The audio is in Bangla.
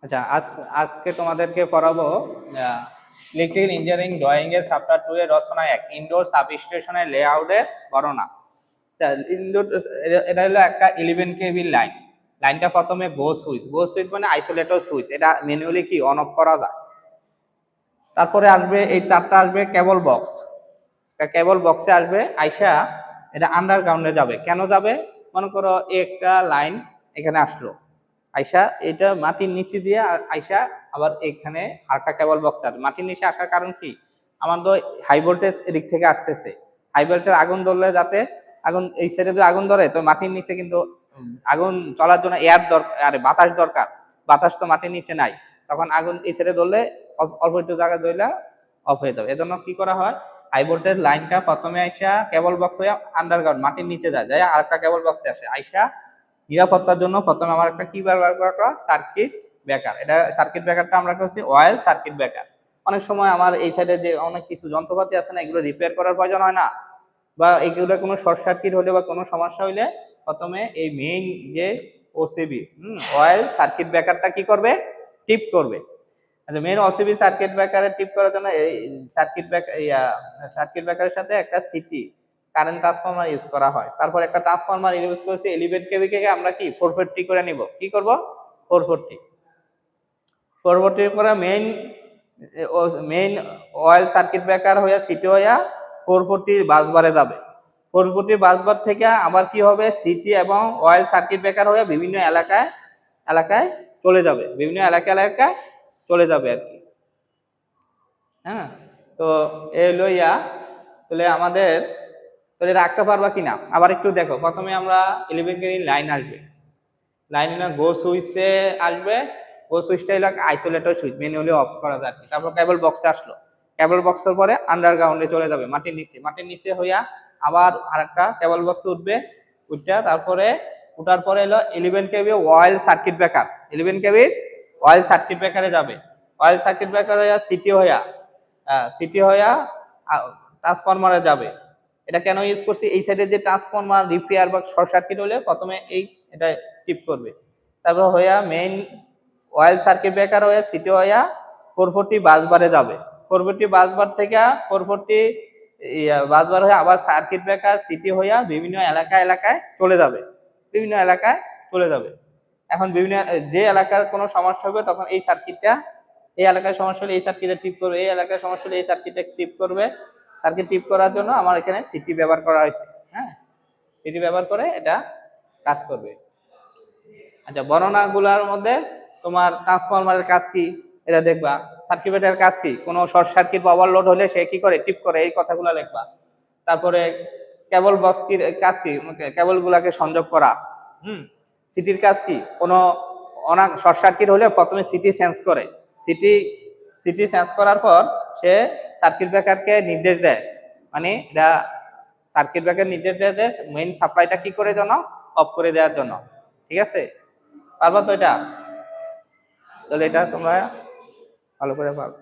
আচ্ছা, আজকে তোমাদেরকে পড়াবো ইলেকট্রিক্যাল ইঞ্জিনিয়ারিং ড্রয়িং এর চ্যাপ্টার 2 এর রচনা 1 ইনডোর সাবস্টেশনের লেআউটের বর্ণনা। ইনডোর এটা হলো একটা 11 কেভি লাইন। লাইনটা প্রথমে গো সুইচ মানে আইসোলেটর সুইচ, এটা ম্যানুয়ালি কি অন অফ করা যায়। তারপরে আসবে এই তারটা আসবে কেবল বক্স, কেবল বক্সে আসবে আইসা এটা আন্ডারগ্রাউন্ডে যাবে। কেন যাবে? মনে করো একটা লাইন এখানে আসলো, আইসা এটা মাটির নিচে দিয়ে আইসা আবার এখানে আরেকটা কেবল বক্স আছে। মাটির নিচে আসার কারণ কি? আমার তো হাই ভোল্টেজ এদিক থেকে আসতেছে, হাই ভোল্টেজ আগুন ধরলে যাতে আগুন এই সাইডে যদি আগুন ধরে তো মাটির নিচে কিন্তু আগুন চলার জন্য এয়ার দরকার, আরে বাতাস দরকার। বাতাস তো মাটির নিচে নাই, তখন আগুন এই সাইডে ধরলে অল্প একটু জায়গা ধরলে অফ হয়ে যাবে। এজন্য কি করা হয়, হাই ভোল্টেজ লাইনটা প্রথমে আইসা কেবল বক্স হয়ে আন্ডারগ্রাউন্ড মাটির নিচে যায়, যায় আরেকটা কেবল বক্সে আসে, আইসা নিরাপত্তার জন্য প্রথমে আমার একটা কি ব্যবহার করা, সার্কিট ব্রেকার। এটা সার্কিট ব্রেকারটা আমরা করছি অয়েল সার্কিট ব্রেকার। অনেক সময় আমার এই সাইডে যে অনেক কিছু যন্ত্রপাতি আছে না, এগুলো রিপেয়ার করার প্রয়োজন হয় না, বা এগুলো কোনো শর্ট সার্কিট হলে বা কোনো সমস্যা হইলে প্রথমে এই মেইন যে ওসিবি অয়েল সার্কিট ব্রেকারটা কি করবে, টিপ করবে। আচ্ছা, মেইন ওসিবি সার্কিট ব্রেকারে টিপ করার জন্য এই সার্কিট ব্রেকারের সাথে একটা সিটি কারেন্ট ট্রান্সফরমার ইউজ করা হয়। তারপর একটা ট্রান্সফরমার ইউজ করছি 11 কেভি কে আমরা কি 440 করে নিব। কি করব? 440 করে মেইন অয়েল সার্কিট ব্রেকার হইয়া সিটি হইয়া 440 বাসবারে যাবে। 440 বাসবার থেকে আবার কি হবে, সিটি এবং অয়েল সার্কিট ব্রেকার হয়ে বিভিন্ন এলাকায় চলে যাবে, বিভিন্ন এলাকায় চলে যাবে আর কি। হ্যাঁ, তো এই লইয়া তাহলে আমাদের তাহলে রাখতে পারবা কিনা আবার একটু দেখো। প্রথমে আমরা 11 কেভি লাইন আসবে, লাইন গো সুইচে আসবে। গো সুইচটা হলো আইসোলেটর সুইচ, ম্যানুয়ালি অফ করা যায়। তারপর কেবল বক্সে আসলো, কেবল বক্সের পরে আন্ডারগ্রাউন্ডে চলে যাবে মাটির নিচে হইয়া আবার আরেকটা কেবল বক্স উঠবে, উঠটা তারপরে উঠার পরে এলো 11 KV oil circuit breaker, 11 KV oil circuit ব্রেকারে যাবে। অয়েল সার্কিট ব্রেকার হইয়া সিটি হইয়া ট্রান্সফরমারে যাবে। এটা কেন ইউজ করছি, এই সাইডে যে ট্রান্সফরমার রিপেয়ার বা শর্ট সার্কিট হলে প্রথমে এটা টিপ করবে। তারপর হইয়া মেইন অয়েল সার্কিট ব্রেকার হইয়া সিটি হইয়া 440 বাসবারে যাবে। 440 বাসবার থেকে 440 বাসবার হয়ে আবার সার্কিট ব্রেকার সিটি হইয়া বিভিন্ন এলাকায় চলে যাবে, বিভিন্ন এলাকায় চলে যাবে। এখন বিভিন্ন যে এলাকার কোনো সমস্যা হবে তখন এই এলাকায় সমস্যা হলে এই সার্কিটে টিপ করবে, এই এলাকায় সমস্যা হলে এই সার্কিটে টিপ করবে। সার্কিট টিপ করার জন্য আমার এখানে সিটি ব্যবহার করা হয়েছে। হ্যাঁ, সিটি ব্যবহার করে এটা কাজ করবে। আচ্ছা, বর্ণনাগুলোর মধ্যে তোমার ট্রান্সফরমারের কাজ কি এটা দেখবা, সার্কিট ব্রেকারের কাজ কি, কোনো শর্ট সার্কিট বা ওভারলোড হলে সে কি করে, টিপ করে, এই কথাগুলো লিখবা। তারপরে কেবল বক্স কি কাজ কি, কেবল গুলাকে সংযোগ করা। সিটির কাজ কি, কোনো শর্ট সার্কিট হলে প্রথমে সিটি সেন্স করে, সিটি সেন্স করার পর সে সার্কিট ব্রেকারকে নির্দেশ দেয়, মানে এটা সার্কিট ব্রেকার নির্দেশ দেয় যে মেইন সাপ্লাইটা কি করে যেন অফ করে দেওয়ার জন্য। ঠিক আছে, পারবা তো এটা? তাহলে এটা তোমরা ভালো করে পারো।